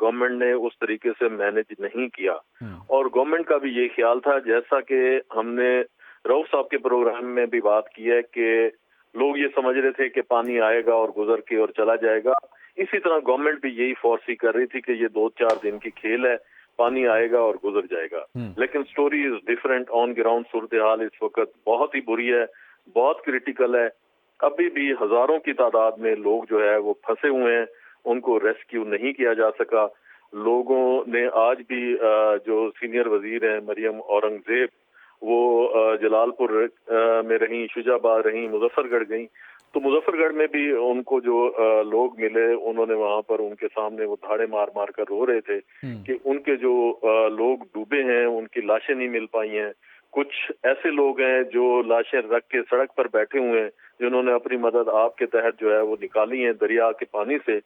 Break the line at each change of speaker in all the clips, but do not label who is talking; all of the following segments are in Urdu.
گورنمنٹ نے اس طریقے سے مینج نہیں کیا، اور گورنمنٹ کا بھی یہ خیال تھا، جیسا کہ ہم نے رؤف صاحب کے پروگرام میں بھی بات کی ہے کہ لوگ یہ سمجھ رہے تھے کہ پانی آئے گا اور گزر کے اور چلا جائے گا، اسی طرح گورنمنٹ بھی یہی فورسی کر رہی تھی کہ یہ 2-4 دن کی کھیل ہے، پانی آئے گا اور گزر جائے گا، لیکن story is different. On ground صورتحال اس وقت بہت ہی بری ہے، بہت کریٹیکل ہے، ابھی بھی ہزاروں کی تعداد میں لوگ جو ہے وہ پھنسے ہوئے ہیں، ان کو ریسکیو نہیں کیا جا سکا۔ لوگوں نے آج بھی جو سینئر وزیر ہیں مریم اورنگزیب، وہ جلال پور میں رہیں، شجاع آباد رہیں، مظفر گڑھ گئیں، تو مظفر گڑھ میں بھی ان کو جو لوگ ملے، انہوں نے وہاں پر ان کے سامنے وہ دھاڑے مار مار کر رو رہے تھے کہ ان کے جو لوگ ڈوبے ہیں ان کی لاشیں نہیں مل پائی ہیں۔ کچھ ایسے لوگ ہیں جو لاشیں رکھ کے سڑک پر بیٹھے ہوئے ہیں، جنہوں نے اپنی مدد آپ کے تحت جو ہے وہ نکالی ہیں دریا کے پانی سے،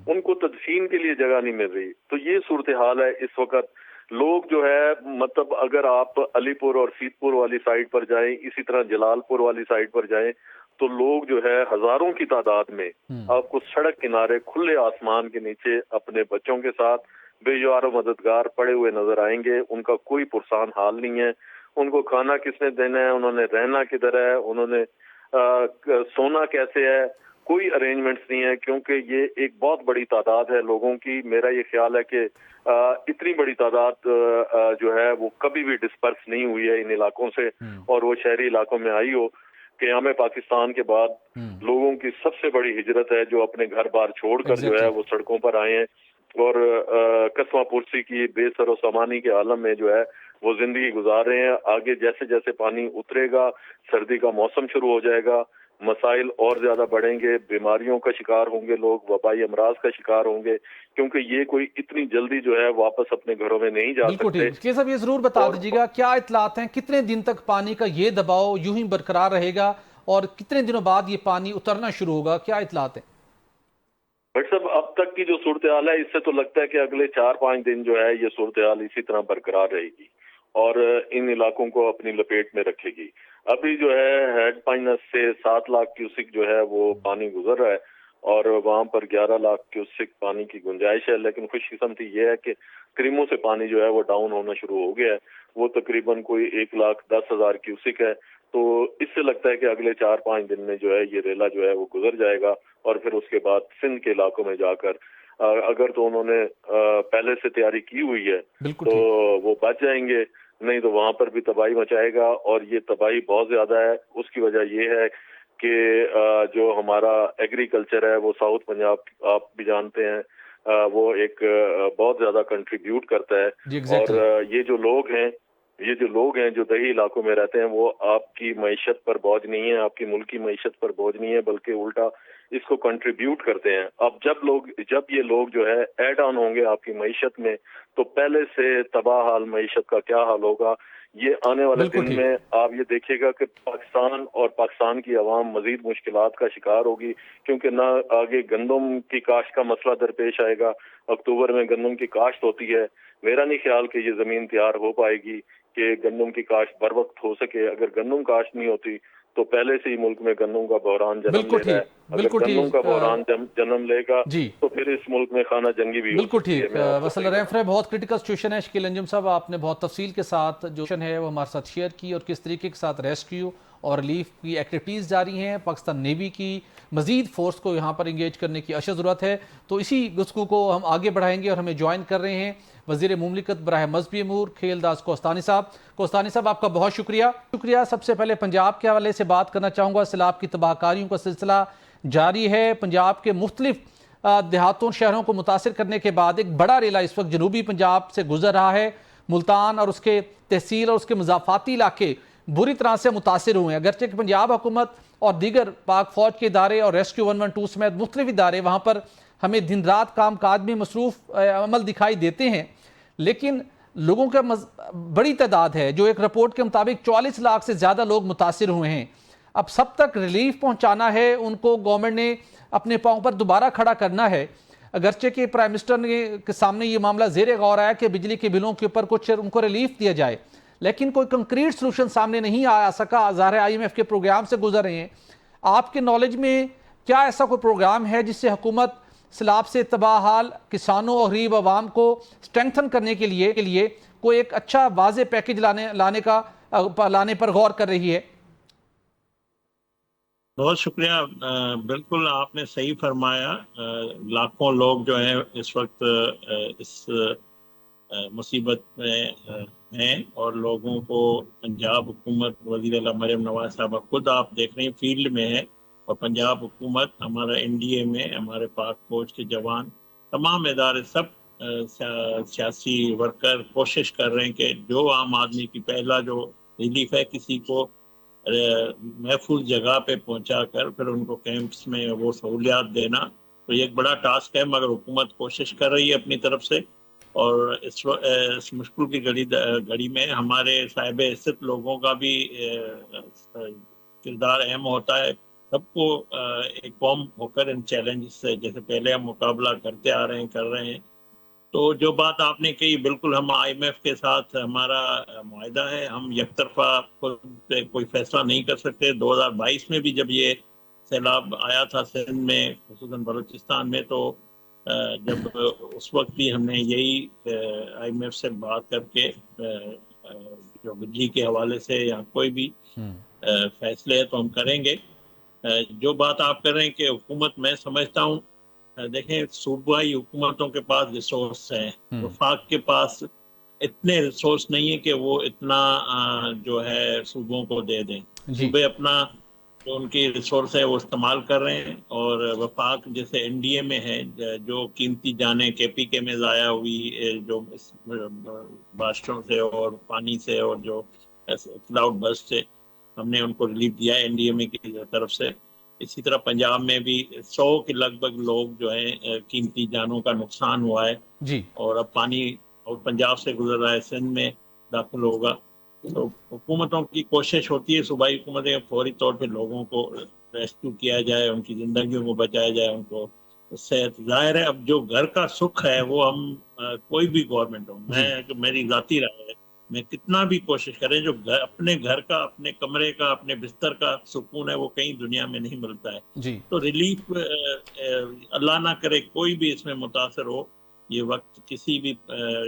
ان کو تدفین کے لیے جگہ نہیں مل رہی۔ تو یہ صورتحال ہے اس وقت۔ لوگ جو ہے مطلب اگر آپ علی پور اور سیت پور والی سائڈ پر جائیں، اسی طرح جلال پور والی سائڈ پر جائیں، تو لوگ جو ہے ہزاروں کی تعداد میں آپ کو سڑک کنارے کھلے آسمان کے نیچے اپنے بچوں کے ساتھ بے یار و مددگار پڑے ہوئے نظر آئیں گے۔ ان کا کوئی پرسان حال نہیں ہے، ان کو کھانا کس نے دینا ہے، انہوں نے رہنا کدھر ہے، انہوں نے سونا کیسے ہے، کوئی ارینجمنٹس نہیں ہے، کیونکہ یہ ایک بہت بڑی تعداد ہے لوگوں کی۔ میرا یہ خیال ہے کہ اتنی بڑی تعداد جو ہے وہ کبھی بھی ڈسپرس نہیں ہوئی ہے ان علاقوں سے، اور وہ شہری علاقوں میں آئی ہو۔ قیام پاکستان کے بعد لوگوں کی سب سے بڑی ہجرت ہے جو اپنے گھر بار چھوڑ کر جو ہے وہ سڑکوں پر آئے ہیں، اور قسمہ پرسی کی بے سر و سامانی کے عالم میں جو ہے وہ زندگی گزار رہے ہیں۔ آگے جیسے جیسے پانی اترے گا، سردی کا موسم شروع ہو جائے گا، مسائل اور زیادہ بڑھیں گے، بیماریوں کا شکار ہوں گے لوگ، وبائی امراض کا شکار ہوں گے، کیونکہ یہ کوئی اتنی جلدی جو ہے واپس اپنے گھروں میں نہیں جا سکتے۔
بالکل صاحب، یہ ضرور بتا دیجیے گا کیا اطلاعات ہیں، کتنے دن تک پانی کا یہ دباؤ یوں ہی برقرار رہے گا اور کتنے دنوں بعد یہ پانی اترنا شروع ہوگا، کیا اطلاعات ہیں؟
بٹ صاحب اب تک کی جو صورتحال ہے، اس سے تو لگتا ہے کہ اگلے 4-5 دن جو ہے یہ صورتحال اسی طرح برقرار رہے گی اور ان علاقوں کو اپنی لپیٹ میں رکھے گی۔ ابھی جو ہے ہیڈ پائنس سے 7 لاکھ کیوسک جو ہے وہ پانی گزر رہا ہے، اور وہاں پر 11 لاکھ کیوسک پانی کی گنجائش ہے، لیکن خوش قسمتی یہ ہے کہ کریموں سے پانی جو ہے وہ ڈاؤن ہونا شروع ہو گیا ہے، وہ تقریباً کوئی 1,10,000 کیوسک ہے۔ تو اس سے لگتا ہے کہ اگلے 4-5 دن میں جو ہے یہ ریلا جو ہے وہ گزر جائے گا، اور پھر اس کے بعد سندھ کے علاقوں میں جا کر اگر تو انہوں نے پہلے سے تیاری کی ہوئی ہے تو وہ بچ جائیں گے، نہیں تو وہاں پر بھی تباہی مچائے گا، اور یہ تباہی بہت زیادہ ہے۔ اس کی وجہ یہ ہے کہ جو ہمارا ایگریکلچر ہے وہ ساؤتھ پنجاب آپ بھی جانتے ہیں وہ ایک بہت زیادہ کنٹریبیوٹ کرتا ہے، اور یہ جو لوگ ہیں جو دیہی علاقوں میں رہتے ہیں وہ آپ کی معیشت پر بوجھ نہیں ہے، آپ کی ملکی معیشت پر بوجھ نہیں ہے، بلکہ الٹا اس کو کنٹریبیوٹ کرتے ہیں۔ اب جب یہ لوگ جو ہے ایڈ آن ہوں گے آپ کی معیشت میں، تو پہلے سے تباہ حال معیشت کا کیا حال ہوگا، یہ آنے والے دن میں آپ یہ دیکھیے گا کہ پاکستان اور پاکستان کی عوام مزید مشکلات کا شکار ہوگی، کیونکہ نہ آگے گندم کی کاشت کا مسئلہ درپیش آئے گا۔ اکتوبر میں گندم کی کاشت ہوتی ہے، میرا نہیں خیال کہ یہ زمین تیار ہو پائے گی کہ گندم کی کاشت بر وقت ہو سکے۔ اگر گندم کاشت نہیں ہوتی تو پہلے سے ہی ملک میں گندم کا بحران جنم لے رہا ہے، اگر گندم کا بحران جنم لے گا تو پھر اس ملک میں خانہ جنگی بھی
بالکل ٹھیک وصل ریفر ہے۔ بہت کرٹیکل سچویشن ہے شکیل انجم صاحب، آپ نے بہت تفصیل کے ساتھ جو ہے وہ ہمارے ساتھ شیئر کی، اور کس طریقے کے ساتھ ریسکیو اور ریلیف کی ایکٹیویٹیز جاری ہیں۔ پاکستان نیوی کی مزید فورس کو یہاں پر انگیج کرنے کی اشد ضرورت ہے، تو اسی گفتگو کو ہم آگے بڑھائیں گے، اور ہمیں جوائن کر رہے ہیں وزیر مملکت براہ مذہبی امور خیلداس کوہستانی صاحب۔ کوہستانی صاحب آپ کا بہت شکریہ۔ سب سے پہلے پنجاب کے حوالے سے بات کرنا چاہوں گا۔ سیلاب کی تباہ کاریوں کا سلسلہ جاری ہے، پنجاب کے مختلف دیہاتوں شہروں کو متاثر کرنے کے بعد ایک بڑا ریلا اس وقت جنوبی پنجاب سے گزر رہا ہے۔ ملتان اور اس کے تحصیل اور اس کے مضافاتی علاقے بری طرح سے متاثر ہوئے ہیں، اگرچہ کہ پنجاب حکومت اور دیگر پاک فوج کے ادارے اور ریسکیو 112 سمیت مختلف ادارے وہاں پر ہمیں دن رات کام کاج میں مصروف عمل دکھائی دیتے ہیں، لیکن لوگوں کا بڑی تعداد ہے، جو ایک رپورٹ کے مطابق 44 لاکھ سے زیادہ لوگ متاثر ہوئے ہیں۔ اب سب تک ریلیف پہنچانا ہے، ان کو گورنمنٹ نے اپنے پاؤں پر دوبارہ کھڑا کرنا ہے، اگرچہ کہ پرائم منسٹر کے سامنے یہ معاملہ زیر غور آیا کہ بجلی کے بلوں کے اوپر کچھ ان کو ریلیف دیا جائے، لیکن کوئی کنکریٹ سلوشن سامنے نہیں آ سکا۔ ظاہر IMF کے پروگرام سے گزر رہے ہیں، آپ کے نالج میں کیا ایسا کوئی پروگرام ہے جس سے حکومت سیلاب سے تباہ حال کسانوں اور غریب عوام کو سٹرینگتھن کرنے کے لیے کوئی ایک اچھا واضح پیکج لانے پر غور کر رہی ہے؟
بہت شکریہ، بالکل آپ نے صحیح فرمایا۔ لاکھوں لوگ جو ہیں اس وقت اس مصیبت میں ہیں، اور لوگوں کو پنجاب حکومت، وزیر اعلیٰ مریم نواز صاحبہ خود آپ دیکھ رہے ہیں فیلڈ میں ہے، اور پنجاب حکومت، ہمارا NDA میں ہمارے پاک فوج کے جوان، تمام ادارے، سب سیاسی ورکر کوشش کر رہے ہیں کہ جو عام آدمی کی پہلا جو ریلیف ہے کسی کو محفوظ جگہ پہ پہنچا کر پھر ان کو کیمپس میں وہ سہولیات دینا، تو یہ ایک بڑا ٹاسک ہے، مگر حکومت کوشش کر رہی ہے اپنی طرف سے۔ اور اس مشکل کی گھڑی میں ہمارے صاحب عزت لوگوں کا بھی کردار اہم ہوتا ہے۔ سب کو ایک قوم ہو کر ان چیلنجز سے، جیسے پہلے ہم مقابلہ کرتے آ رہے ہیں، کر رہے ہیں۔ تو جو بات آپ نے کہی، بالکل ہم IMF کے ساتھ ہمارا معاہدہ ہے، ہم یک طرفہ کوئی فیصلہ نہیں کر سکتے۔ 2022 میں بھی جب یہ سیلاب آیا تھا سندھ میں، خصوصاً بلوچستان میں، تو جب اس وقت بھی ہم نے یہی IMF سے بات کر کے جو بجلی کے حوالے سے یا کوئی بھی فیصلے ہے تو ہم کریں گے۔ جو بات آپ کر رہے ہیں کہ حکومت، میں سمجھتا ہوں، دیکھیں صوبائی حکومتوں کے پاس ریسورس ہیں، وفاق کے پاس اتنے ریسورس نہیں ہے کہ وہ اتنا جو ہے صوبوں کو دے دیں۔ صوبے اپنا جو ان کی ریسورس ہے وہ استعمال کر رہے ہیں، اور وفاق جیسے NDA میں ہے، جو قیمتی جانیں KPK میں ضائع ہوئی، جو بارشوں سے اور پانی سے اور جو کلاؤڈ برسٹ سے، ہم نے ان کو ریلیف دیا ہے NDA کی طرف سے۔ اسی طرح پنجاب میں بھی 100 کے لگ بھگ لوگ جو ہیں قیمتی جانوں کا نقصان ہوا ہے، اور اب پانی اور پنجاب سے گزر رہا ہے، سندھ میں داخل ہوگا۔ تو حکومتوں کی کوشش ہوتی ہے، صوبائی حکومتیں، فوری طور پہ لوگوں کو ریسکیو کیا جائے، ان کی زندگیوں کو بچایا جائے، ان کو صحت۔ ظاہر ہے اب جو گھر کا سکھ ہے وہ ہم کوئی بھی گورنمنٹ ہو، میری ذاتی رائے ہے، میں کتنا بھی کوشش کریں، جو اپنے گھر کا، اپنے کمرے کا، اپنے بستر کا سکون ہے وہ کہیں دنیا میں نہیں ملتا ہے۔ تو ریلیف اللہ نہ کرے کوئی بھی اس میں متاثر ہو، یہ وقت کسی بھی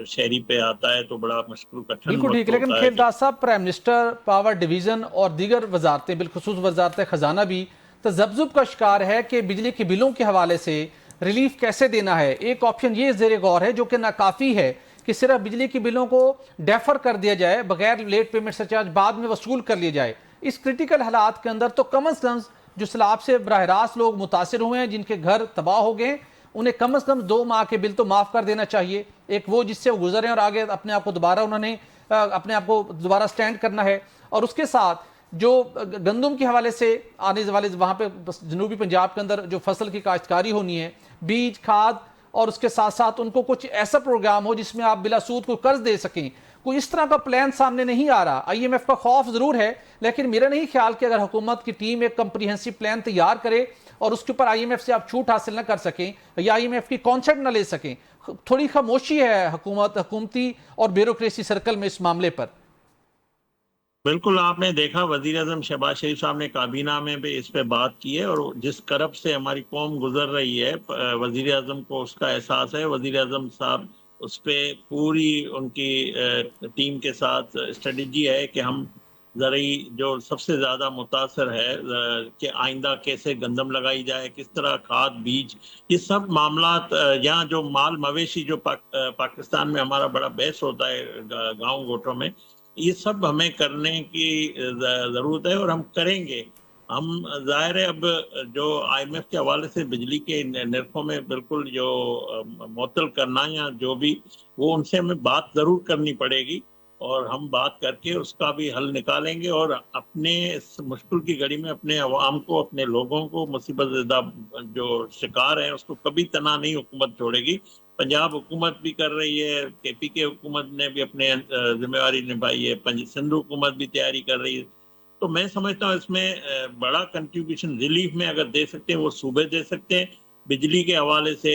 شہری پہ آتا ہے تو بڑا مشکل کٹھن
بالکل ٹھیک، لیکن کھیرداس صاحب، پرائم منسٹر، پاور ڈویژن اور دیگر وزارتیں، بالخصوص وزارت خزانہ بھی تذبذب کا شکار ہے کہ بجلی کے بلوں کے حوالے سے ریلیف کیسے دینا ہے۔ ایک آپشن یہ زیر غور ہے جو کہ ناکافی ہے کہ صرف بجلی کے بلوں کو ڈیفر کر دیا جائے، بغیر لیٹ پیمنٹ سرچارج بعد میں وصول کر لیا جائے۔ اس کرٹیکل حالات کے اندر تو کم از کم جو سیلاب سے براہ راست لوگ متاثر ہوئے ہیں، جن کے گھر تباہ ہو گئے، انہیں کم از کم 2 ماہ کے بل تو معاف کر دینا چاہیے۔ ایک وہ جس سے وہ گزرے اور آگے اپنے آپ کو دوبارہ انہوں نے اپنے آپ کو دوبارہ سٹینڈ کرنا ہے، اور اس کے ساتھ جو گندم کے حوالے سے آنے والے وہاں پہ جنوبی پنجاب کے اندر جو فصل کی کاشتکاری ہونی ہے، بیج، کھاد، اور اس کے ساتھ ساتھ ان کو کچھ ایسا پروگرام ہو جس میں آپ بلا سود کو قرض دے سکیں۔ کوئی اس طرح کا پلان سامنے نہیں آ رہا۔ IMF کا خوف ضرور ہے، لیکن میرا نہیں خیال کہ اگر حکومت کی ٹیم ایک کمپریہنسو پلان تیار کرے اور اس کے اوپر IMF سے آپ چھوٹ حاصل نہ کر سکیں یا IMF کی کانسیپٹ نہ لے سکیں، تھوڑی خاموشی ہے حکومتی اور بیوروکریسی سرکل میں اس معاملے پر۔
بالکل آپ نے دیکھا وزیر اعظم شہباز شریف صاحب نے کابینہ میں بھی اس پہ بات کی ہے، اور جس کرب سے ہماری قوم گزر رہی ہے، وزیر اعظم کو اس کا احساس ہے۔ وزیر اعظم صاحب اس پہ پوری ان کی ٹیم کے ساتھ اسٹریٹجی ہے کہ ہم زرعی جو سب سے زیادہ متاثر ہے کہ آئندہ کیسے گندم لگائی جائے، کس طرح کھاد، بیج، یہ سب معاملات، یہاں جو مال مویشی جو پاکستان میں ہمارا بڑا بحث ہوتا ہے گاؤں گوٹوں میں، یہ سب ہمیں کرنے کی ضرورت ہے، اور ہم کریں گے۔ ہم ظاہر ہے اب جو IMF کے حوالے سے بجلی کے نرخوں میں بالکل جو معطل کرنا یا جو بھی، وہ ان سے ہمیں بات ضرور کرنی پڑے گی، اور ہم بات کر کے اس کا بھی حل نکالیں گے، اور اپنے اس مشکل کی گھڑی میں اپنے عوام کو، اپنے لوگوں کو، مصیبت زدہ جو شکار ہیں، اس کو کبھی تنہا نہیں حکومت چھوڑے گی۔ پنجاب حکومت بھی کر رہی ہے، KPK حکومت نے بھی اپنے ذمہ داری نبھائی ہے، سندھ حکومت بھی تیاری کر رہی ہے۔ تو میں سمجھتا ہوں اس میں بڑا کنٹریبیوشن ریلیف میں اگر دے سکتے ہیں وہ صوبے دے سکتے ہیں، بجلی کے حوالے سے،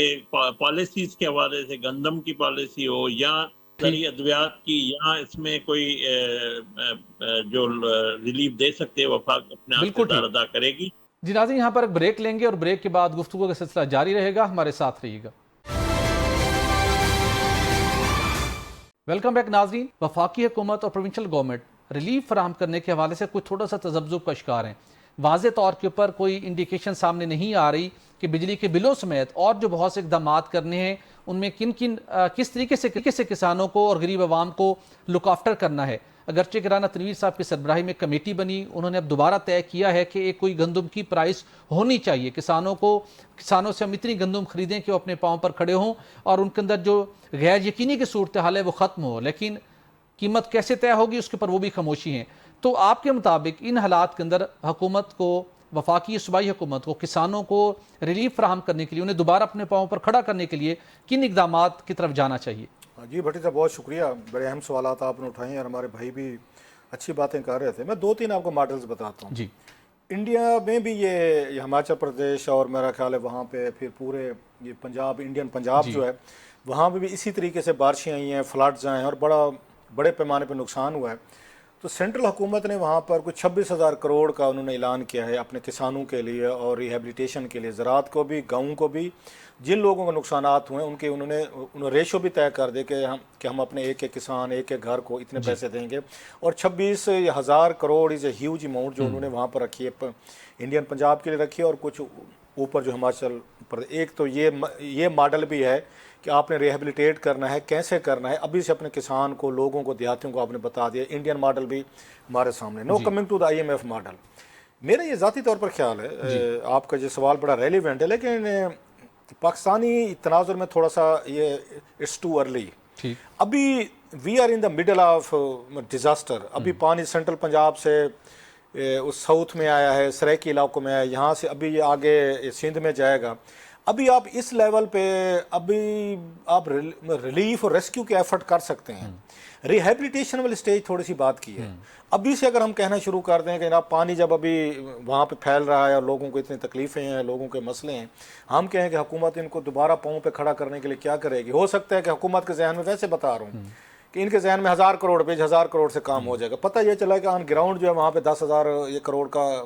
پالیسیز کے حوالے سے، گندم کی پالیسی ہو یا زرعی ادویات کی، یہاں اس میں کوئی جو ریلیف دے سکتے ہیں، وفاق اپنے آپ کردار ادا کرے گی۔
جی ناظرین، یہاں پر ایک بریک لیں گے اور بریک کے بعد گفتگو کا سلسلہ جاری رہے گا، ہمارے ساتھ رہیے گا۔ ویلکم بیک ناظرین، وفاقی حکومت اور پروونشل گورنمنٹ ریلیف فراہم کرنے کے حوالے سے کوئی تھوڑا سا تذبذب کا شکار ہیں۔ واضح طور کے اوپر کوئی انڈیکیشن سامنے نہیں آ رہی کہ بجلی کے بلوں سمیت اور جو بہت سے اقدامات کرنے ہیں ان میں کس طریقے سے کسانوں کو اور غریب عوام کو لک آفٹر کرنا ہے۔ اگرچہ رانا تنویر صاحب کی سربراہی میں کمیٹی بنی، انہوں نے اب دوبارہ طے کیا ہے کہ ایک کوئی گندم کی پرائس ہونی چاہیے، کسانوں سے ہم اتنی گندم خریدیں کہ وہ اپنے پاؤں پر کھڑے ہوں اور ان کے اندر جو غیر یقینی کی صورتحال ہے وہ ختم ہو، لیکن قیمت کیسے طے ہوگی اس کے اوپر وہ بھی خاموشی ہیں۔ تو آپ کے مطابق ان حالات کے اندر حکومت کو، وفاقی صوبائی حکومت کو، کسانوں کو ریلیف فراہم کرنے کے لیے، انہیں دوبارہ اپنے پاؤں پر کھڑا کرنے کے لیے کن اقدامات کی طرف جانا چاہیے؟
جی بھٹی صاحب بہت شکریہ، بڑے اہم سوالات آپ نے اٹھائے ہیں اور ہمارے بھائی بھی اچھی باتیں کر رہے تھے۔ میں 2-3 آپ کو ماڈلز بتاتا ہوں۔
جی،
انڈیا میں بھی یہ ہماچل پردیش اور میرا خیال ہے وہاں پہ پھر پورے یہ پنجاب، انڈین پنجاب جو ہے وہاں پہ بھی اسی طریقے سے بارشیں آئی ہیں، فلڈز آئے ہیں اور بڑے پیمانے پہ نقصان ہوا ہے۔ تو سینٹرل حکومت نے وہاں پر کچھ 26,000 کروڑ کا انہوں نے اعلان کیا ہے اپنے کسانوں کے لیے اور ریہیبلیٹیشن کے لیے، زراعت کو بھی، گاؤں کو بھی، جن لوگوں کو نقصانات ہوئے ان کے انہوں نے ریشو بھی طے کر دے کہ ہم اپنے ایک کسان، ایک گھر کو اتنے پیسے دیں گے، اور 26,000 کروڑ از اے ہیوج اماؤنٹ جو انہوں نے وہاں پر رکھی ہے، انڈین پنجاب کے لیے رکھی ہے، اور کچھ اوپر جو ہماچل پر۔ ایک تو یہ ماڈل بھی ہے کہ آپ نے ریہیبلیٹیٹ کرنا ہے، کیسے کرنا ہے، ابھی سے اپنے کسان کو، لوگوں کو، دیہاتیوں کو آپ نے بتا دیا۔ انڈین ماڈل بھی ہمارے سامنے۔ No coming to the IMF model, میرا یہ ذاتی طور پر خیال ہے، آپ کا یہ سوال بڑا ریلیونٹ ہے، لیکن پاکستانی تناظر میں تھوڑا سا یہ اٹس ٹو ارلی۔ ابھی we are in the middle of disaster. ابھی پانی سینٹرل پنجاب سے اس ساؤتھ میں آیا ہے، سریکی علاقوں میں آیا ہے، یہاں سے ابھی یہ آگے سندھ میں جائے گا۔ ابھی آپ اس لیول پہ ابھی آپ ریلیف اور ریسکیو کے ایفرٹ کر سکتے ہیں۔ ریہیبلیٹیشن والی سٹیج تھوڑی سی بات کی ہے۔ ابھی سے اگر ہم کہنا شروع کر دیں کہ جناب پانی جب ابھی وہاں پہ پھیل رہا ہے اور لوگوں کو اتنی تکلیفیں ہیں، لوگوں کے مسئلے ہیں، ہم کہیں کہ حکومت ان کو دوبارہ پاؤں پہ کھڑا کرنے کے لیے کیا کرے گی؟ ہو سکتا ہے کہ حکومت کے ذہن میں، ویسے بتا رہا ہوں کہ ان کے ذہن میں 1000 کروڑ 1000 کروڑ سے کام ہو جائے گا۔ پتہ یہ چلا کہ آن گراؤنڈ جو ہے وہاں پہ 10,000 کروڑ کا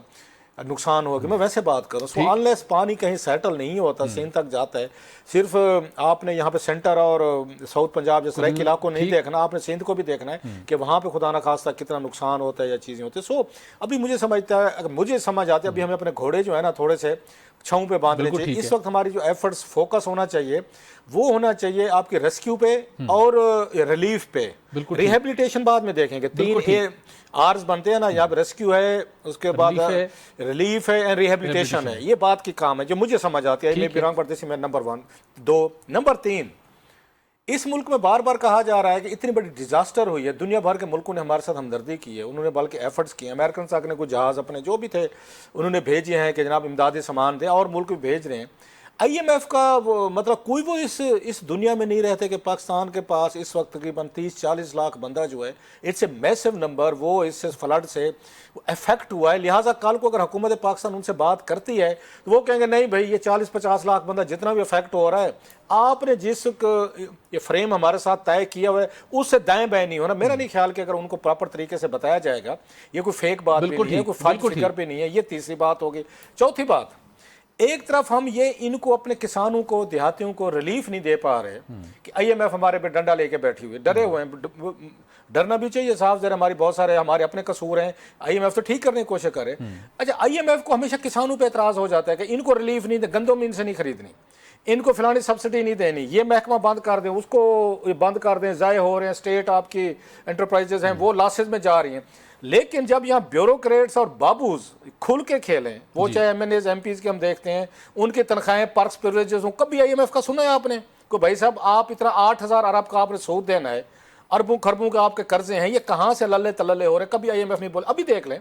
نقصان ہوگا۔ میں ویسے بات کروں، سو انلیس پانی کہیں سیٹل نہیں ہوتا، سندھ تک جاتا ہے، صرف آپ نے یہاں پہ سینٹر اور ساؤتھ پنجاب جیسے سرائکی علاقوں نہیں دیکھنا، آپ نے سندھ کو بھی دیکھنا ہے کہ وہاں پہ خدا نخواستہ کتنا نقصان ہوتا ہے یا چیزیں ہوتی ہیں۔ سو ابھی مجھے سمجھ آتا ہے ابھی ہمیں اپنے گھوڑے جو ہے نا تھوڑے سے چھاؤں پہ باندھنے چاہیے۔ اس وقت ہماری جو ایفرٹس فوکس ہونا چاہیے وہ ہونا چاہیے آپ کی ریسکیو پہ اور ریلیف پہ۔ ریہیبلیٹیشن بعد میں دیکھیں گے، 3 آرز بنتے ہیں نا، یہاں پہ ریسکیو ہے، اس کے بعد ریلیف ہے، ریہیبلیٹیشن ہے۔ یہ بات کی کام ہے جو مجھے سمجھ آتی ہے۔ میں بھی رانگ پڑتی سی میں نمبر 1 2 نمبر 3، اس ملک میں بار بار کہا جا رہا ہے کہ اتنی بڑی ڈیزاسٹر ہوئی ہے، دنیا بھر کے ملکوں نے ہمارے ساتھ ہمدردی کی ہے، انہوں نے بلکہ ایفرٹس کیے ہیں۔ امریکن صاحب نے کوئی جہاز اپنے جو بھی تھے انہوں نے بھیجے ہیں کہ جناب امدادی سامان دیں، اور ملک بھی بھیج رہے ہیں۔ IMF کا مطلب کوئی وہ اس دنیا میں نہیں رہتے کہ پاکستان کے پاس اس وقت تقریباً 30-40 لاکھ بندہ جو ہے، اٹس اے میسو نمبر، وہ اس سے فلڈ سے افیکٹ ہوا ہے۔ لہٰذا کل کو اگر حکومت پاکستان ان سے بات کرتی ہے تو وہ کہیں گے نہیں بھائی، یہ 40-50 لاکھ بندہ جتنا بھی افیکٹ ہو رہا ہے، آپ نے جس یہ فریم ہمارے ساتھ طے کیا ہوا ہے اس سے دائیں بائیں نہیں ہونا۔ میرا نہیں خیال کہ اگر ان کو پراپر طریقے سے بتایا جائے گا، یہ کوئی فیک بات بھی نہیں ہے، کوئی فالتو فکر بھی نہیں ہے۔ یہ تیسری بات ہوگی۔ چوتھی بات، ایک طرف ہم یہ ان کو اپنے کسانوں کو، دیہاتیوں کو ریلیف نہیں دے پا رہے کہ IMF ہمارے پہ ڈنڈا لے کے بیٹھی ہوئی، ڈرے ہوئے ہیں۔ ڈرنا بھی چاہیے صاحب، ذرا ہماری بہت سارے ہمارے اپنے قصور ہیں، IMF تو ٹھیک کرنے کی کوشش کرے۔ اچھا، IMF کو ہمیشہ کسانوں پہ اعتراض ہو جاتا ہے کہ ان کو ریلیف نہیں دے، گندم ان سے نہیں خریدنی، ان کو فلانی سبسڈی نہیں دینی، یہ محکمہ بند کر دیں، اس کو بند کر دیں، ضائع ہو رہے ہیں، اسٹیٹ آپ کی انٹرپرائزز ہیں وہ لاسز میں جا رہی ہیں۔ لیکن جب یہاں بیوروکریٹس اور بابوز کھل کے کھیلیں، وہ چاہے MNAs MPs کے ہم دیکھتے ہیں، ان کی تنخواہیں پرکس پریولیجز ہوں، کبھی IMF کا سنا ہے آپ نے کہ بھائی صاحب آپ اتنا 8,000 ارب کا آپ نے سود دینا ہے، اربوں خربوں کے آپ کے قرضے ہیں، یہ کہاں سے للے تللے ہو رہے ہیں؟ کبھی IMF نہیں بولا۔ ابھی دیکھ لیں،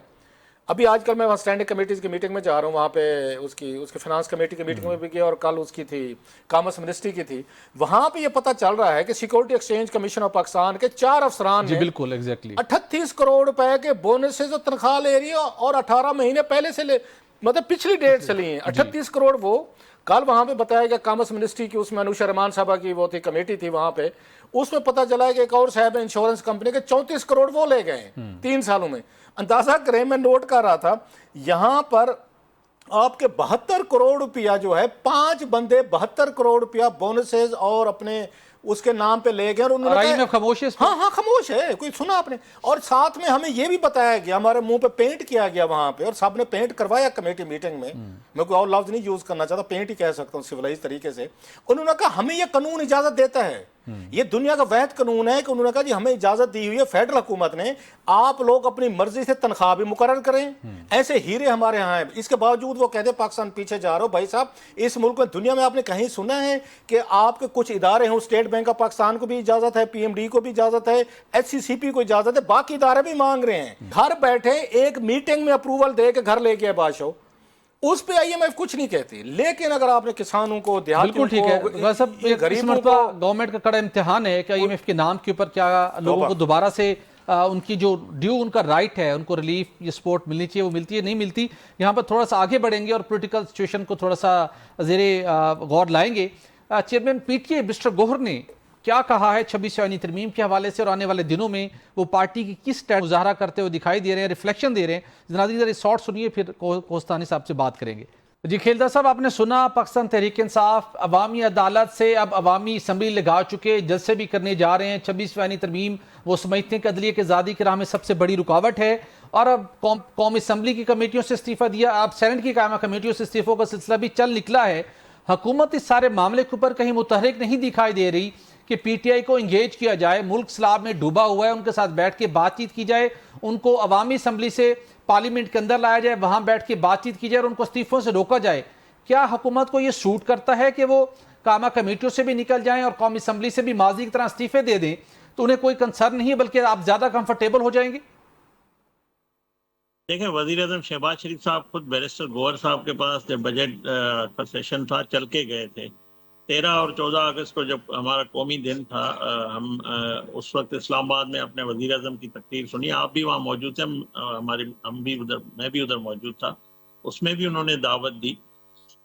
ابھی آج کل میں وہاں اسٹینڈنگ کمیٹیز کی میٹنگ میں جا رہا ہوں، وہاں پہ اس کی فنانس کمیٹی کی میٹنگ میں بھی گیا، اور کل اس کی تھی کامرس منسٹری کی تھی، وہاں پہ یہ پتہ چل رہا ہے کہ security exchange commission of Pakistan کے 4 افسران نے 38 کروڑ روپے کے بونسز اور تنخواہ لے رہی ہے، اور 18 مہینے پہلے سے مطلب پچھلی ڈیٹ سے لی ہیں 38 کروڑ۔ وہ کل وہاں پہ بتایا گیا کامرس منسٹری کی، اس میں انوشا رحمان صاحبہ کی وہ تھی کمیٹی تھی وہاں پہ، اس میں پتہ چلا ہے کہ ایک اور صاحب انشورنس کمپنی کے 34 کروڑ وہ لے گئے ہیں 3 سالوں میں۔ اندازہ کریں، میں نوٹ کر رہا تھا یہاں پر آپ کے 72 کروڑ روپیہ جو ہے 5 بندے 72 کروڑ روپیہ بونسز اور اپنے اس کے نام پہ لے گئے اور انہوں نے
آئی ایم ایف خاموش ہے اس پہ؟
ہاں خاموش ہے، کوئی سنا آپ نے؟ اور ساتھ میں ہمیں یہ بھی بتایا گیا، ہمارے منہ پہ پینٹ کیا گیا وہاں پہ، اور سب نے پینٹ کروایا کمیٹی میٹنگ میں، میں کوئی اور لفظ نہیں یوز کرنا چاہتا، پینٹ ہی کہہ سکتا ہوں سیولائز طریقے سے، انہوں نے کہا ہمیں یہ قانون اجازت دیتا ہے، یہ دنیا کا واحد قانون ہے کہ انہوں نے کہا جی ہمیں اجازت دی ہوئی ہے فیڈرل حکومت نے، آپ لوگ اپنی مرضی سے تنخواہ بھی مقرر کریں، ایسے ہیرے ہمارے ہاں ہیں، اس کے باوجود وہ کہتے ہیں پاکستان پیچھے جا رہا ہو۔ بھائی صاحب اس ملک میں دنیا میں آپ نے کہیں سنا ہے کہ آپ کے کچھ ادارے ہیں، اسٹیٹ بینک آف پاکستان کو بھی اجازت ہے، پی ایم ڈی کو بھی اجازت ہے، ایچ سی سی پی کو اجازت ہے، باقی ادارے بھی مانگ رہے ہیں، گھر بیٹھے ایک میٹنگ میں اپروول دے کے گھر لے کے بادشاہ، اس پہ آئی ایم ایف کچھ نہیں کہتی، لیکن اگر آپ نے کسانوں کو، دیہاتیوں
بالکل ٹھیک ہے،
کو، غریبوں
مرتبہ
کو،
گورنمنٹ کا کڑا امتحان ہے کہ آئی ایم ایف کے نام کے اوپر کیا لوگوں کو دوبارہ سے ان کی جو ڈیو ان کا رائٹ ہے، ان کو ریلیف یہ سپورٹ ملنی چاہیے، وہ ملتی ہے نہیں ملتی، یہاں پر تھوڑا سا آگے بڑھیں گے اور پولیٹیکل سچویشن کو تھوڑا سا زیر غور لائیں گے۔ Chairman P T I mister Gohar نے کیا کہا ہے 26 آئینی ترمیم کے حوالے سے، اور آنے والے دنوں میں وہ پارٹی کی کس سٹینڈ مظاہرہ کرتے ہوئے دکھائی دے رہے ہیں، ریفلیکشن دے رہے ہیں؟ ناظرین ذرا شارٹ سنیے پھر کوستانی صاحب سے بات کریں گے۔ جی کھیلدار صاحب، آپ نے سنا پاکستان تحریک انصاف عوامی عدالت سے اب عوامی اسمبلی لگا چکے، جلسے بھی کرنے جا رہے ہیں، 26 آئینی ترمیم وہ سمجھتے ہیں کہ عدلیہ کی آزادی کی راہ میں سب سے بڑی رکاوٹ ہے، اور اب قومی اسمبلی کی کمیٹیوں سے استعفیٰ دیا، اب سینٹ کی قائمہ کمیٹیوں سے استعفوں کا سلسلہ بھی چل نکلا ہے۔ حکومت اس سارے معاملے کے اوپر کہیں متحرک نہیں دکھائی دے رہی کہ پی ٹی آئی کو انگیج کیا جائے، ملک سیلاب میں ڈوبا ہوا ہے، ان کے ساتھ بیٹھ کے بات چیت کی جائے، ان کو عوامی اسمبلی سے پارلیمنٹ کے اندر لایا جائے، وہاں بیٹھ کے بات چیت کی جائے اور ان کو استعفوں سے روکا جائے۔ کیا حکومت کو یہ سوٹ کرتا ہے کہ وہ قائمہ کمیٹیوں سے بھی نکل جائیں اور قومی اسمبلی سے بھی ماضی کی طرح استعفے دے دیں؟ تو انہیں کوئی کنسرن نہیں ہے بلکہ آپ زیادہ کمفرٹیبل ہو جائیں گے؟
دیکھیں، وزیر اعظم شہباز شریف صاحب خود بیرسٹر گوہر صاحب کے پاس جب بجٹ کا سیشن تھا چل کے گئے تھے۔ 13 اور 14 اگست کو جب ہمارا قومی دن تھا، ہم اس وقت اسلام آباد میں اپنے وزیر اعظم کی تقریر سنی، آپ بھی وہاں موجود تھے، میں بھی ادھر موجود تھا، اس میں بھی انہوں نے دعوت دی۔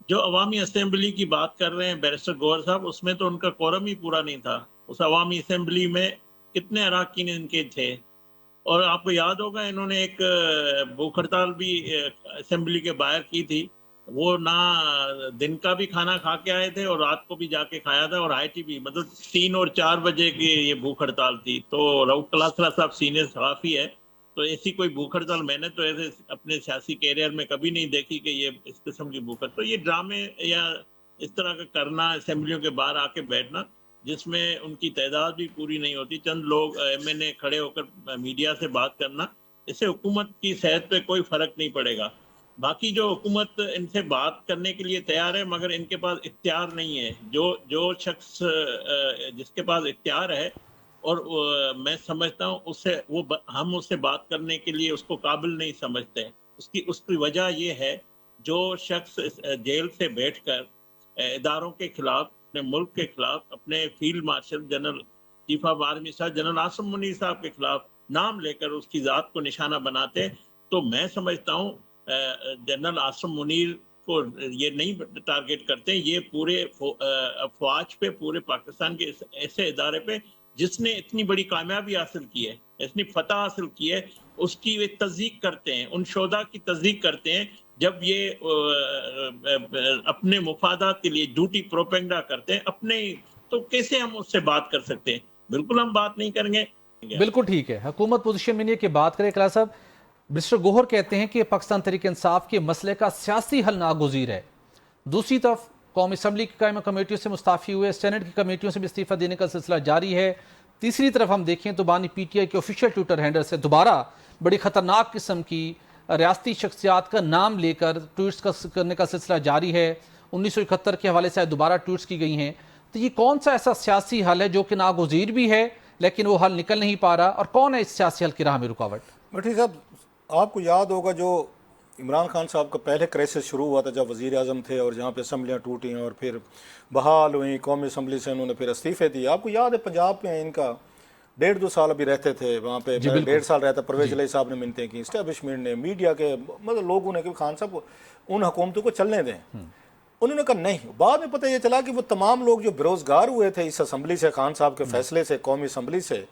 جو عوامی اسمبلی کی بات کر رہے ہیں بیرسٹر گوہر صاحب، اس میں تو ان کا کورم ہی پورا نہیں تھا۔ اس عوامی اسمبلی میں کتنے اراکین ان کے تھے، اور آپ کو یاد ہوگا انہوں نے ایک بھوک ہڑتال بھی اسمبلی کے باہر کی تھی، وہ نہ دن کا بھی کھانا کھا کے آئے تھے اور رات کو بھی جا کے کھایا تھا، اور آئی ٹی بھی، مطلب 3 اور 4 بجے کی یہ بھوک ہڑتال تھی۔ تو راؤت کلاسرا صاحب سینئر صحافی ہے، تو ایسی کوئی بھوک ہڑتال میں نے تو ایسے اپنے سیاسی کیریئر میں کبھی نہیں دیکھی کہ یہ اس قسم کی بھوک ہڑتال۔ تو یہ ڈرامے یا اس طرح کا کرنا، اسمبلیوں کے باہر آ کے بیٹھنا جس میں ان کی تعداد بھی پوری نہیں ہوتی، چند لوگ ایم این اے کھڑے ہو کر میڈیا سے بات کرنا، اس سے حکومت کی صحت پہ کوئی فرق نہیں پڑے گا۔ باقی جو حکومت ان سے بات کرنے کے لیے تیار ہے مگر ان کے پاس اختیار نہیں ہے، جو شخص جس کے پاس اختیار ہے اور میں سمجھتا ہوں ہم اس سے بات کرنے کے لیے اس کو قابل نہیں سمجھتے، اس کی وجہ یہ ہے جو شخص جیل سے بیٹھ کر اداروں کے خلاف، اپنے ملک کے خلاف، اپنے field marshal general chief of army صاحب جنرل عاصم منیر صاحب کے خلاف نام لے کر اس کی ذات کو نشانہ بناتے، تو میں سمجھتا ہوں جنرل عاصم منیر کو یہ نہیں ٹارگٹ کرتے، یہ پورے افواج پہ، پورے پاکستان کے ایسے ادارے پہ جس نے اتنی بڑی کامیابی حاصل کی ہے، اتنی فتح حاصل کی ہے، اس کی وہ تصدیق کرتے ہیں، ان شہداء کی تصدیق کرتے ہیں جب یہ اپنے مفادات کے لیے جھوٹی پروپیگنڈا کرتے ہیں اپنے، تو کیسے ہم اس سے بات کر سکتے ہیں؟ بالکل ہم بات نہیں کریں گے۔
بالکل ٹھیک ہے، حکومت پوزیشن میں نہیں ہے کہ بات کرے۔ کلا صاحب، مسٹر گوہر کہتے ہیں کہ پاکستان تحریک انصاف کے مسئلے کا سیاسی حل ناگزیر ہے، دوسری طرف قومی اسمبلی کی قائمہ کمیٹیوں سے مستعفی ہوئے، سینٹ کی کمیٹیوں سے بھی استعفیٰ دینے کا سلسلہ جاری ہے، تیسری طرف ہم دیکھیں تو بانی پی ٹی آئی کے آفیشیل ٹویٹر ہینڈل سے دوبارہ بڑی خطرناک قسم کی ریاستی شخصیات کا نام لے کر ٹویٹس کرنے کا سلسلہ جاری ہے، 1971 کے حوالے سے دوبارہ ٹویٹس کی گئی ہیں۔ تو یہ کون سا ایسا سیاسی حل ہے جو کہ ناگزیر بھی ہے لیکن وہ حل نکل نہیں پا رہا، اور کون ہے اس سیاسی حل کی راہ میں رکاوٹ؟
بٹھی صاحب، آپ کو یاد ہوگا جو عمران خان صاحب کا پہلے کرائسس شروع ہوا تھا جب وزیر اعظم تھے، اور جہاں پہ اسمبلیاں ٹوٹیں اور پھر بحال ہوئیں، قومی اسمبلی سے انہوں نے پھر استعفے دیے۔ آپ کو یاد ہے پنجاب میں ان کا 1.5-2 سال ابھی رہتے تھے وہاں پہ، 1.5 سال رہتا، پرویز الہی صاحب نے منتیں کی، اسٹیبلشمنٹ نے، میڈیا کے مطلب لوگوں نے کہ خان صاحب ان حکومتوں کو چلنے دیں۔ انہوں نے کہا نہیں. بعد میں پتہ یہ چلا کہ وہ تمام لوگ جو بیروزگار ہوئے تھے اس اسمبلی سے، خان صاحب کے فیصلے سے، قومی اسمبلی سے،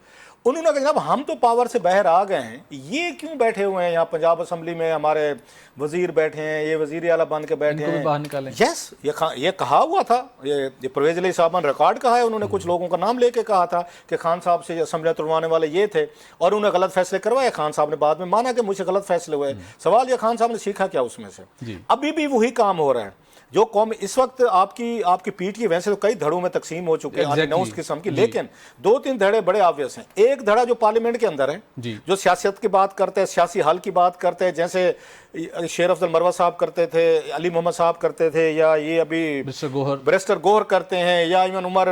انہوں نے کہا جناب ہم تو پاور سے باہر آ گئے ہیں، یہ کیوں بیٹھے ہوئے ہیں یہاں پنجاب اسمبلی میں، ہمارے وزیر بیٹھے ہیں، یہ وزیر اعلیٰ بن کے بیٹھے ہیں،
باہر نکالیں.
یس یہ کہا ہوا تھا، یہ پرویز علی صاحب نے ریکارڈ کہا ہے، انہوں نے کچھ لوگوں کا نام لے کے کہا تھا کہ خان صاحب سے اسمبلیاں تڑوانے والے یہ تھے، اور انہوں نے غلط فیصلے کروائے. خان صاحب نے بعد میں مانا کہ مجھ سے غلط فیصلے ہوئے. سوال یہ خان صاحب نے سیکھا کیا اس میں سے؟ ابھی بھی وہی کام ہو رہا ہے. جو قوم اس وقت آپ کی پیٹ کی ویسے تو کئی دھڑوں میں تقسیم ہو چکے ہیں اس قسم کی، لیکن 2-3 دھڑے بڑے آبویس ہیں. ایک دھڑا جو پارلیمنٹ کے اندر ہے، جو سیاست کی بات کرتے ہیں، سیاسی حل کی بات کرتے ہیں، جیسے شیر افضل مروت صاحب کرتے تھے، علی محمد صاحب کرتے تھے، یا یہ ابھی بیرسٹر گوہر کرتے ہیں، یا ایمن عمر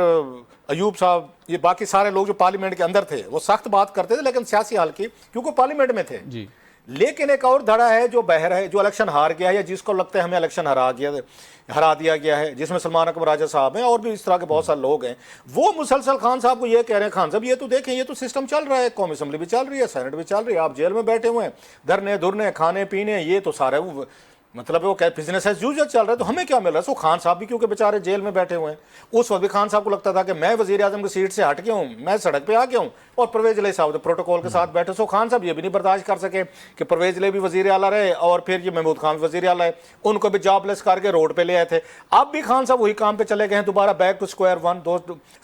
ایوب صاحب، یہ باقی سارے لوگ جو پارلیمنٹ کے اندر تھے وہ سخت بات کرتے تھے لیکن سیاسی حل کی، کیونکہ پارلیمنٹ میں تھے. لیکن ایک اور دھڑا ہے جو باہر ہے، جو الیکشن ہار گیا ہے، یا جس کو لگتا ہے ہمیں الیکشن ہرا دیا گیا ہے، جس میں سلمان اکبر راجہ صاحب ہیں اور بھی اس طرح کے بہت سارے لوگ ہیں. وہ مسلسل خان صاحب کو یہ کہہ رہے ہیں، خان صاحب یہ تو دیکھیں، یہ تو سسٹم چل رہا ہے، قومی اسمبلی بھی چل رہی ہے، سینٹ بھی چل رہی ہے، آپ جیل میں بیٹھے ہوئے ہیں، دھرنے دھرنے، کھانے پینے، یہ تو سارا مطلب وہ بزنس ایز یوزول چل رہا ہے، تو ہمیں کیا مل رہا ہے؟ سو خان صاحب بھی کیونکہ بیچارے جیل میں بیٹھے ہوئے ہیں، اس وقت بھی خان صاحب کو لگتا تھا کہ میں وزیر اعظم کی سیٹ سے ہٹ گیا ہوں، میں سڑک پہ آ گیا ہوں، اور پرویز علی صاحب پروٹوکول کے ساتھ بیٹھے. سو خان صاحب یہ بھی نہیں برداشت کر سکے کہ پرویز علی بھی وزیر اعلیٰ رہے اور پھر یہ محمود خان وزیر اعلیٰ ہے، ان کو بھی جاب لیس کر کے روڈ پہ لے آئے تھے. اب بھی خان صاحب وہی کام پہ چلے گئے ہیں، دوبارہ بیک ٹو اسکوائر ون.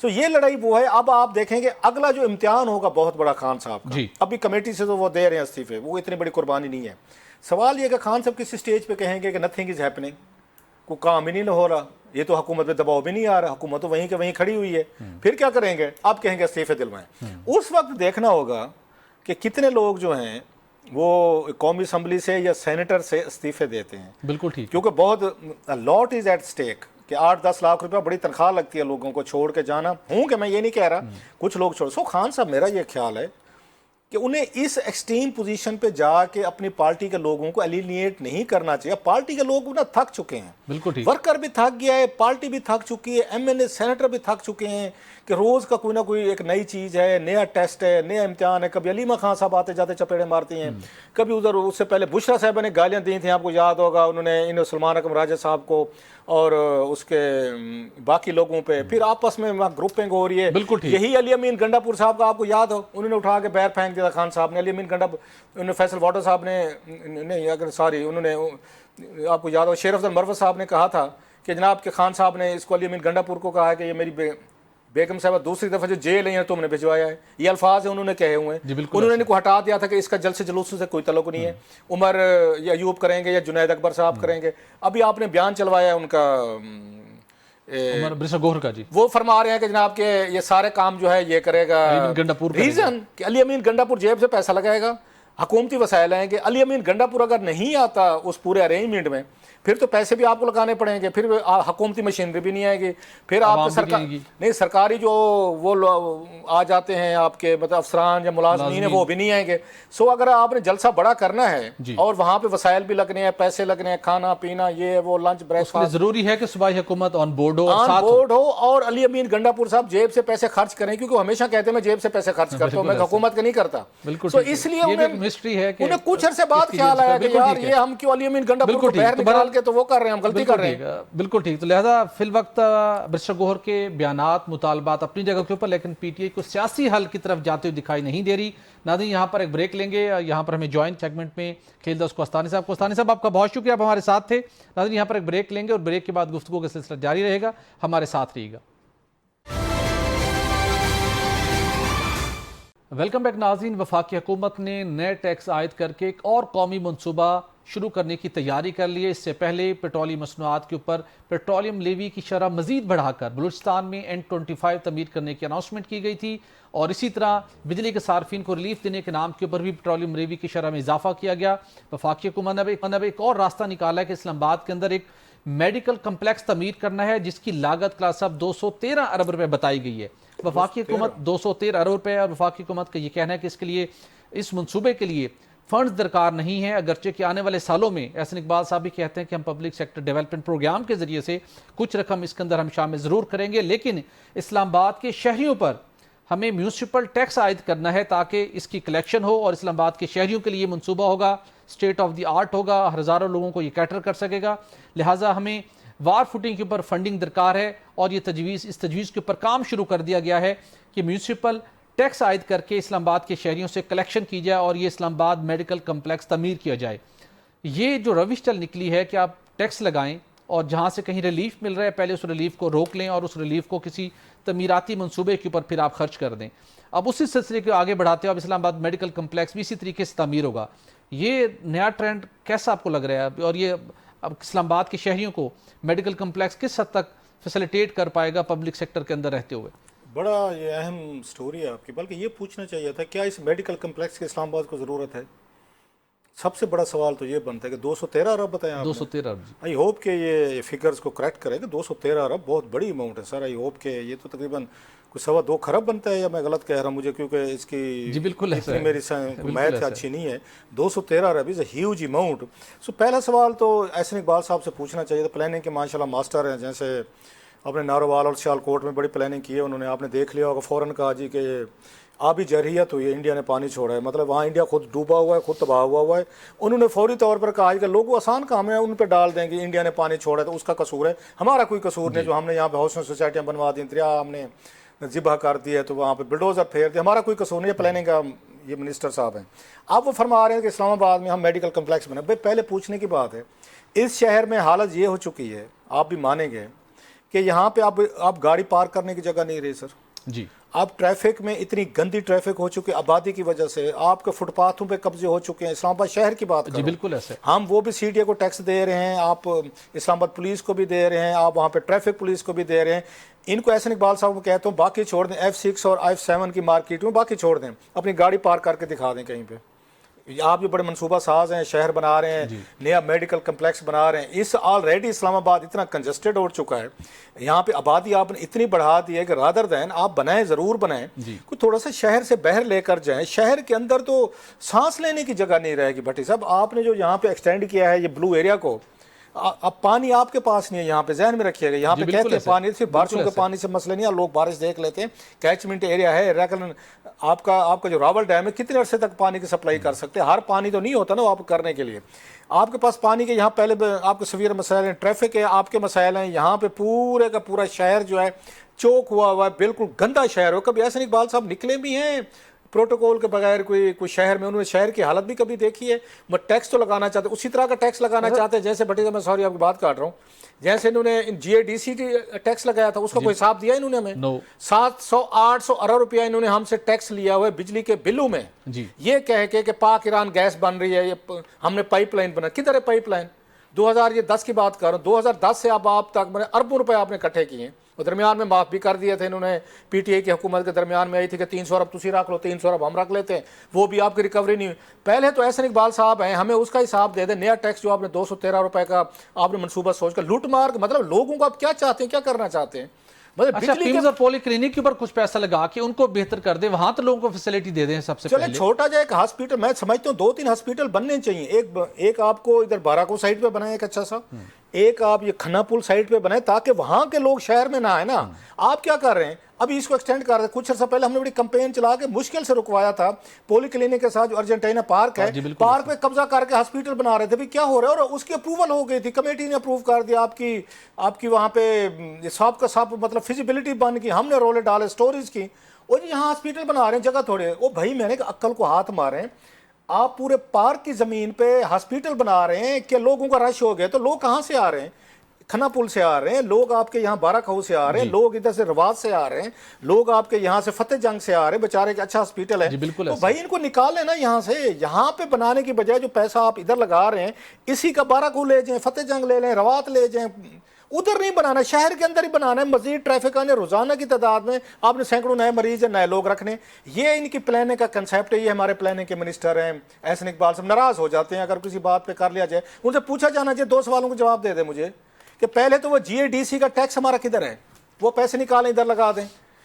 سو یہ لڑائی وہ ہے. اب آپ دیکھیں گے اگلا جو امتحان ہوگا بہت بڑا خان صاحب کا، ابھی کمیٹی سے تو وہ دے رہے ہیں استعفے، وہ اتنی بڑی قربانی نہیں ہے. سوال یہ کہ خان صاحب کسی سٹیج پہ کہیں گے کہ نتھنگ از ہیپننگ، کوئی کام ہی نہیں ہو رہا، یہ تو حکومت پہ دباؤ بھی نہیں آ رہا، حکومت تو وہیں کے وہیں کھڑی ہوئی ہے، پھر کیا کریں گے؟ اب کہیں گے استعفے دلوائیں. اس وقت دیکھنا ہوگا کہ کتنے لوگ جو ہیں وہ قومی اسمبلی سے یا سینیٹر سے استعفے دیتے ہیں.
بالکل ٹھیک،
کیونکہ بہت لاٹ از ایٹ اسٹیک، کہ 8-10 لاکھ روپیہ بڑی تنخواہ لگتی ہے لوگوں کو چھوڑ کے جانا. ہوں کہ میں یہ نہیں کہہ رہا کچھ لوگ چھوڑ. سو خان صاحب میرا یہ خیال ہے کہ انہیں اس ایکسٹریم پوزیشن پہ جا کے اپنی پارٹی کے لوگوں کو ایلینیٹ نہیں کرنا چاہیے. پارٹی کے لوگ نا تھک چکے ہیں،
بالکل ٹھیک،
ورکر بھی تھک گیا ہے، پارٹی بھی تھک چکی ہے، ایم ایل اے سینیٹر بھی تھک چکے ہیں کہ روز کا کوئی نہ کوئی ایک نئی چیز ہے، نیا ٹیسٹ ہے، نیا امتحان ہے. کبھی علیمہ خان صاحب آتے جاتے چپیڑے مارتی ہیں، کبھی ادھر اس سے پہلے بشرا صاحبہ نے گالیاں دی تھیں، آپ کو یاد ہوگا، انہوں نے ان سلمان اکرم راجہ صاحب کو اور اس کے باقی لوگوں پہ، پھر آپس میں گروپنگ ہو رہی ہے. یہی علی امین گنڈا پور صاحب کا آپ کو یاد ہو، انہوں نے اٹھا کے بیر پھینک دیا خان صاحب نے. علی امین گنڈا، انہوں نے فیصل واٹر صاحب نے نہیں، اگر سوری، انہوں نے آپ کو یاد ہو شیر افضل مروت صاحب نے کہا تھا کہ جناب کے خان صاحب نے اس کو علی امین گنڈا پور کو کہا ہے کہ یہ میری بیگم صاحبہ دوسری دفعہ جو جیل ہے تم نے بھجوایا ہے. یہ الفاظ ہیں انہوں نے کہے ہوئے ہیں. انہوں نے ان کو ہٹا دیا تھا کہ اس کا جلسے جلوسوں سے کوئی تعلق نہیں ہے، عمر یا ایوب کریں گے یا جنید اکبر صاحب کریں گے. ابھی آپ نے بیان چلوایا ہے ان کا
بیرسٹر گوہر کا، جی
وہ فرما رہے ہیں کہ جناب کہ یہ سارے کام جو ہے یہ کرے گا. ریزن کہ علی امین گنڈا پور جیب سے پیسہ لگائے گا، حکومتی وسائل ہیں کہ علی امین گنڈا پور اگر نہیں آتا اس پورے ارینجمنٹ میں، پھر تو پیسے بھی آپ کو لگانے پڑیں گے، پھر حکومتی مشینری بھی نہیں آئے گی، پھر آپ نہیں سرکاری جو وہ آ جاتے ہیں آپ کے مطلب افسران یا ملازمین ہیں وہ بھی نہیں آئیں گے. سو اگر آپ نے جلسہ بڑا کرنا ہے اور وہاں پہ وسائل بھی لگنے ہیں، پیسے لگنے ہیں، کھانا پینا، یہ وہ لنچ بریک فاسٹ،
ضروری ہے کہ صوبائی حکومت آن بورڈ
ہو اور علی امین گنڈا پور صاحب جیب سے پیسے خرچ کریں، کیونکہ ہمیشہ کہتے ہیں میں جیب سے پیسے خرچ کرتا ہوں، میں حکومت کا نہیں کرتا.
تو
اس لیے انہیں کچھ عرصے بعد خیال آیا کہ یار یہ ہم کیوں علی امین گنڈا پور کو باہر نکال کے تو وہ کر رہے ہیں، ہم غلطی کر رہے ہیں.
بالکل ٹھیک. تو لہذا فی الوقت بیرسٹر گوہر کے بیانات، مطالبات اپنی جگہ کے اوپر، لیکن پی ٹی آئی کو سیاسی حل کی طرف جاتے ہوئے دکھائی نہیں دے رہی. ناظرین یہاں پر ایک بریک لیں گے. یہاں پر ہمیں جوائن سیگمنٹ میں کھیل دوست کوستانی صاحب آپ کا بہت شکریہ، آپ ہمارے ساتھ تھے. ناظرین یہاں پر ایک بریک لیں گے اور بریک کے بعد گفتگو کا سلسلہ جاری رہے گا، ہمارے ساتھ رہیے گا. ویلکم بیک ناظرین. وفاقی حکومت نے نئے ٹیکس عائد کر کے ایک اور قومی منصوبہ شروع کرنے کی تیاری کر لی ہے. اس سے پہلے پیٹرولیم مصنوعات کے اوپر پیٹرولیم لیوی کی شرح مزید بڑھا کر بلوچستان میں N25 تعمیر کرنے کی اناؤنسمنٹ کی گئی تھی، اور اسی طرح بجلی کے صارفین کو ریلیف دینے کے نام کے اوپر بھی پیٹرولیم لیوی کی شرح میں اضافہ کیا گیا. وفاقی حکومت نے ایک اور راستہ نکالا ہے کہ اسلام آباد کے اندر ایک میڈیکل کمپلیکس تعمیر کرنا ہے جس کی لاگت کلاس اب 213 ارب روپے بتائی گئی ہے. وفاقی حکومت 213 ارب روپے، اور وفاقی حکومت کا یہ کہنا ہے کہ اس کے لیے، اس منصوبے کے لیے فنڈز درکار نہیں ہے، اگرچہ کہ آنے والے سالوں میں احسن اقبال صاحب بھی کہتے ہیں کہ ہم پبلک سیکٹر ڈیولپمنٹ پروگرام کے ذریعے سے کچھ رقم اس کے اندر ہم شامل ضرور کریں گے، لیکن اسلام آباد کے شہریوں پر ہمیں میونسپل ٹیکس عائد کرنا ہے تاکہ اس کی کلیکشن ہو، اور اسلام آباد کے شہریوں کے لیے منصوبہ ہوگا، اسٹیٹ آف دی آرٹ ہوگا، ہزاروں لوگوں کو یہ کیٹر کر سکے گا. لہٰذا ہمیں وار فوٹنگ کے اوپر فنڈنگ درکار ہے، اور یہ اس تجویز کے اوپر کام شروع کر دیا گیا ہے کہ میونسپل ٹیکس عائد کر کے اسلام آباد کے شہریوں سے کلیکشن کی جائے اور یہ اسلام آباد میڈیکل کمپلیکس تعمیر کیا جائے۔ یہ جو روش چل نکلی ہے کہ آپ ٹیکس لگائیں اور جہاں سے کہیں ریلیف مل رہا ہے پہلے اس ریلیف کو روک لیں اور اس ریلیف کو کسی تعمیراتی منصوبے کے اوپر پھر آپ خرچ کر دیں، اب اسی سلسلے کو آگے بڑھاتے ہیں، اب اسلام آباد میڈیکل کمپلیکس بھی اسی طریقے سے تعمیر ہوگا۔ یہ نیا ٹرینڈ کیسا آپ کو لگ رہا ہے، اور یہ اب اسلام آباد کے شہریوں کو میڈیکل کمپلیکس کس حد تک فیسیلیٹیٹ کر پائے گا پبلک سیکٹر کے اندر رہتے ہوئے؟
بڑا یہ اہم سٹوری ہے آپ کی، بلکہ یہ پوچھنا چاہیے تھا کیا اس میڈیکل کمپلیکس کی اسلام آباد کو ضرورت ہے؟ سب سے بڑا سوال تو یہ بنتا ہے کہ 213 ارب بتائیں آپ
213 ارب جی،
آئی ہوپ کہ یہ فگرز کو کریکٹ کرے کہ 213 ارب بہت بڑی اماؤنٹ ہے سر۔ آئی ہوپ کہ یہ تو تقریباً کوئی 2.25 خرب بنتا ہے، یا میں غلط کہہ رہا ہوں مجھے، کیونکہ اس کی
جی بالکل ایسا ہے،
میری میتھ اچھی نہیں ہے۔ 213 ارب از اے ہیوج اماؤنٹ۔ سو پہلا سوال تو احسن اقبال صاحب سے پوچھنا چاہیے تھا، پلاننگ کے ماشاءاللہ ماسٹر ہیں، جیسے آپ نے ناروال اور سیال کوٹ میں بڑی پلاننگ کی ہے انہوں نے، آپ نے دیکھ لیا ہوگا فوراً کہا جی کہ آبی جرحیت ہوئی ہے، انڈیا نے پانی چھوڑا ہے، مطلب وہاں انڈیا خود ڈوبا ہوا ہے، خود تباہ ہوا ہے۔ انہوں نے فوری طور پر کہا کہ لوگوں آسان کام ہے، ان پہ ڈال دیں گے انڈیا نے پانی چھوڑا ہے تو اس کا قصور ہے، ہمارا کوئی قصور نہیں، جو ہم نے یہاں پہ ہاؤسنگ سوسائٹیاں بنوا دی، دریا ہم نے ذبح کر دی ہے تو وہاں پہ بلڈوزر پھیر دیا، ہمارا کوئی قصور نہیں ہے۔ پلاننگ کا یہ منسٹر صاحب ہیں، اب وہ فرما رہے ہیں کہ اسلام آباد میں ہم میڈیکل کمپلیکس بنا۔ بھائی پہلے پوچھنے کی بات ہے، اس شہر میں حالت یہ ہو چکی ہے، آپ بھی مانیں گے کہ یہاں پہ آپ گاڑی پارک کرنے کی جگہ نہیں رہی سر
جی،
اب ٹریفک میں اتنی گندی ٹریفک ہو چکی آبادی کی وجہ سے، آپ کے فٹ پاتھوں پہ قبضے ہو چکے ہیں۔ اسلام آباد شہر کی بات
جی بالکل ایسے،
ہم وہ بھی سی ڈی اے کو ٹیکس دے رہے ہیں، آپ اسلام آباد پولیس کو بھی دے رہے ہیں، آپ وہاں پہ ٹریفک پولیس کو بھی دے رہے ہیں۔ ان کو احسن اقبال صاحب کو کہتا ہوں باقی چھوڑ دیں، F6 اور F7 کی مارکیٹ میں باقی چھوڑ دیں، اپنی گاڑی پارک کر کے دکھا دیں کہیں پہ۔ آپ جو بڑے منصوبہ ساز ہیں، شہر بنا رہے ہیں، نیا میڈیکل کمپلیکس بنا رہے ہیں، اس آلریڈی اسلام آباد اتنا کنجسٹڈ ہو چکا ہے، یہاں پہ آبادی آپ نے اتنی بڑھا دی ہے کہ رادر دین آپ بنائیں، ضرور بنائیں، کوئی تھوڑا سا شہر سے باہر لے کر جائیں۔ شہر کے اندر تو سانس لینے کی جگہ نہیں رہے گی۔ بھٹی صاحب آپ نے جو یہاں پہ ایکسٹینڈ کیا ہے یہ بلو ایریا کو، اب پانی آپ کے پاس نہیں ہے، یہاں پہ ذہن میں رکھیے گا، یہاں پہ کہتے ہیں پانی صرف بارشوں کے پانی سے مسئلہ نہیں ہے، لوگ بارش دیکھ لیتے ہیں، کیچمنٹ ایریا ہے، آپ کا جو راول ڈیم ہے کتنے عرصے تک پانی کی سپلائی کر سکتے ہیں؟ ہر پانی تو نہیں ہوتا نا آپ کرنے کے لیے، آپ کے پاس پانی کے یہاں پہلے آپ کے سویر مسائل ہیں، ٹریفک ہے، آپ کے مسائل ہیں، یہاں پہ پورے کا پورا شہر جو ہے چوک ہوا ہے، بالکل گندا شہر ہو۔ کبھی احسن اقبال صاحب نکلے بھی ہیں پروٹوکول کے بغیر کوئی شہر میں، انہوں نے شہر کی حالت بھی کبھی دیکھی ہے؟ وہ ٹیکس تو لگانا چاہتے ہیں، اسی طرح کا ٹیکس لگانا چاہتے ہیں جیسے بھٹی صاحب، میں سوری آپ کی بات کاٹ رہا ہوں، جیسے انہوں نے GADC ٹیکس لگایا تھا، اس کا کوئی حساب دیا انہوں نے ہمیں؟ 700-800 ارب روپیہ انہوں نے ہم سے ٹیکس لیا ہوا ہے بجلی کے بلوں میں، یہ کہہ کے کہ پاک ایران گیس بن رہی ہے، ہم نے پائپ لائن بنا۔ کدھر ہے پائپ لائن؟ 2010 کی بات کر رہا ہوں، 2010 سے اب آپ تک اربوں روپے آپ نے اکٹھے کیے ہیں، اور درمیان میں معاف بھی کر دیے تھے انہوں نے، PTI کی حکومت کے درمیان میں آئی تھی کہ 300 ارب تسی رکھ لو، 300 ارب ہم رکھ لیتے ہیں، وہ بھی آپ کی ریکوری نہیں ہوئی۔ پہلے تو احسن اقبال صاحب ہیں، ہمیں اس کا حساب دے دیں، نیا ٹیکس جو آپ نے 213 روپے کا آپ نے منصوبہ سوچ کر لوٹ مار، مطلب لوگوں کو آپ کیا چاہتے ہیں، کیا کرنا چاہتے ہیں؟ مطلب
اچھا پیمز اور پولی کلینک کے اوپر کچھ پیسہ لگا کے ان کو بہتر کر دیں، وہاں تو لوگوں کو فیسیلیٹی دے دیں سب سے پہلے۔
چلے چھوٹا جائے ایک ہاسپٹل، میں سمجھتا ہوں 2-3 ہاسپٹل بننے چاہیے، ایک آپ کو ادھر باراکو سائٹ پہ بنائیں ایک اچھا سا، ایک آپ یہ کھنا پول سائٹ پہ بنائیں تاکہ وہاں کے لوگ شہر میں نہ آئے نا۔ آپ کیا کر رہے ہیں ابھی اس کو ایکسٹینڈ کر رہے ہیں، کچھ عرصہ پہلے ہم نے بڑی کمپین چلا کے مشکل سے رکوایا تھا، پولی کلینک کے ساتھ جو ارجنٹائنا پارک ہے، پارک میں قبضہ کر کے ہاسپٹل بنا رہے تھے، بھی کیا ہو رہا ہے، اور اس کی اپروول ہو گئی تھی، کمیٹی نے اپروو کر دیا، آپ کی وہاں پہ سب کا سب مطلب فیزیبلٹی بن گئی، ہم نے رولے ڈالے سٹوریز کی، اور یہاں ہاسپٹل بنا رہے ہیں جگہ تھوڑے، وہ بھائی میں نے عقل کو ہاتھ مارے، آپ پورے پارک کی زمین پہ ہاسپٹل بنا رہے ہیں کہ لوگوں کا رش ہو گیا، تو لوگ کہاں سے آ رہے ہیں؟ کھنا پل سے آ رہے ہیں لوگ، آپ کے یہاں بارہ کھو سے آ رہے ہیں لوگ، ادھر سے رواز سے آ رہے ہیں لوگ، آپ کے یہاں سے فتح جنگ سے آ رہے ہیں، بیچارے کہ اچھا ہاسپٹل ہے، تو بھائی ان کو نکال لینا یہاں سے، یہاں پہ بنانے کی بجائے جو پیسہ آپ ادھر لگا رہے ہیں، اسی کا بارہ کھو لے جائیں، فتح جنگ لے لیں، روات لے جائیں، ادھر نہیں بنانا، شہر کے اندر ہی بنانا ہے۔ مزید ٹریفک آنے روزانہ کی تعداد میں آپ نے سینکڑوں نئے مریض یا نئے لوگ رکھنے، یہ ان کی پلاننگ کا کنسیپٹ ہے۔ یہ ہمارے پلاننگ کے منسٹر ہیں احسن اقبال صاحب ناراض ہو جاتے ہیں اگر کسی بات پہ کر لیا جائے، ان سے پوچھا جانا چاہیے، 2 سوالوں کو جواب دے دیں مجھے کہ پہلے تو وہ GADC کا ٹیکس ہمارا کدھر ہے؟ وہ پیسے نکالیں ادھر لگا دیں،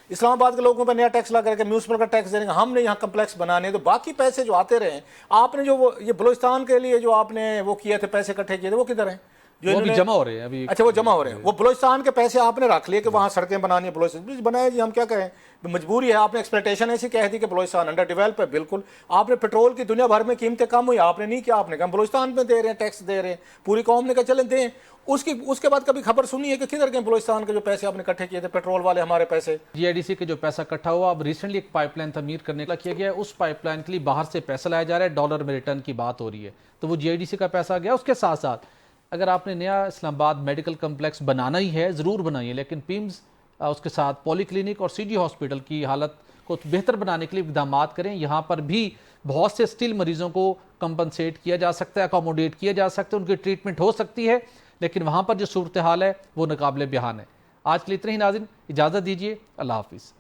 اسلام آباد کے لوگوں پہ نیا ٹیکس لگا کے میونسپل کا ٹیکس دیں گے، ہم نے یہاں کمپلیکس بنانے ہیں، تو باقی پیسے جو آتے رہے ہیں، آپ نے جو یہ بلوچستان کے لیے جو آپ نے وہ کیے تھے، پیسے اکٹھے کیے تھے، وہ کدھر ہیں؟ جو
وہ
انہوں
بھی
نے
جمع ہو رہے ہیں ابھی.
اچھا وہ جمع ہو رہے ہیں. وہ بلوچستان کے پیسے آپ نے رکھ لیے کہ وہاں سڑکیں بنانی ہیں, بلوچستان بنائے جی, ہم کیا کہیں, مجبوری ہے. آپ نے ایکسپیکٹیشن ایسی کہہ دی کہ بلوچستان انڈر ڈیولپ ہے. بالکل آپ نے پیٹرول کی دنیا بھر میں قیمتیں کم ہوئی, آپ نے نہیں کیا, آپ نے کہا بلوچستان میں دے رہے ہیں, ٹیکس دے رہے ہیں. پوری قوم نے کہا چلیں دیں. اس کے بعد کبھی خبر سنی ہے کہ کدھر گئے بلوچستان کے جو پیسے آپ نے اکٹھے کیے تھے, پیٹرول والے ہمارے پیسے.
جی آئی ڈی سی کے جو پیسہ اکٹھا ہوا, اب ریسنٹلی ایک پائپ لائن تعمیر کرنے کا کیا گیا ہے, اس پائپ لائن کے لیے باہر سے پیسہ لایا جا رہا ہے, ڈالر میں ریٹرن کی بات ہو رہی ہے, تو وہ جی آئی ڈی سی کا پیسہ گیا. اس کے ساتھ ساتھ اگر آپ نے نیا اسلام آباد میڈیکل کمپلیکس بنانا ہی ہے ضرور بنائیے, لیکن پیمز اس کے ساتھ پولی کلینک اور سی جی ہاسپٹل کی حالت کو بہتر بنانے کے لیے اقدامات کریں. یہاں پر بھی بہت سے اسٹل مریضوں کو کمپنسیٹ کیا جا سکتا ہے, اکوموڈیٹ کیا جا سکتا ہے, ان کی ٹریٹمنٹ ہو سکتی ہے, لیکن وہاں پر جو صورتحال ہے وہ ناقابل بیان ہے. آج کے لیے اتنا ہی ناظرین, اجازت دیجیے, اللہ حافظ.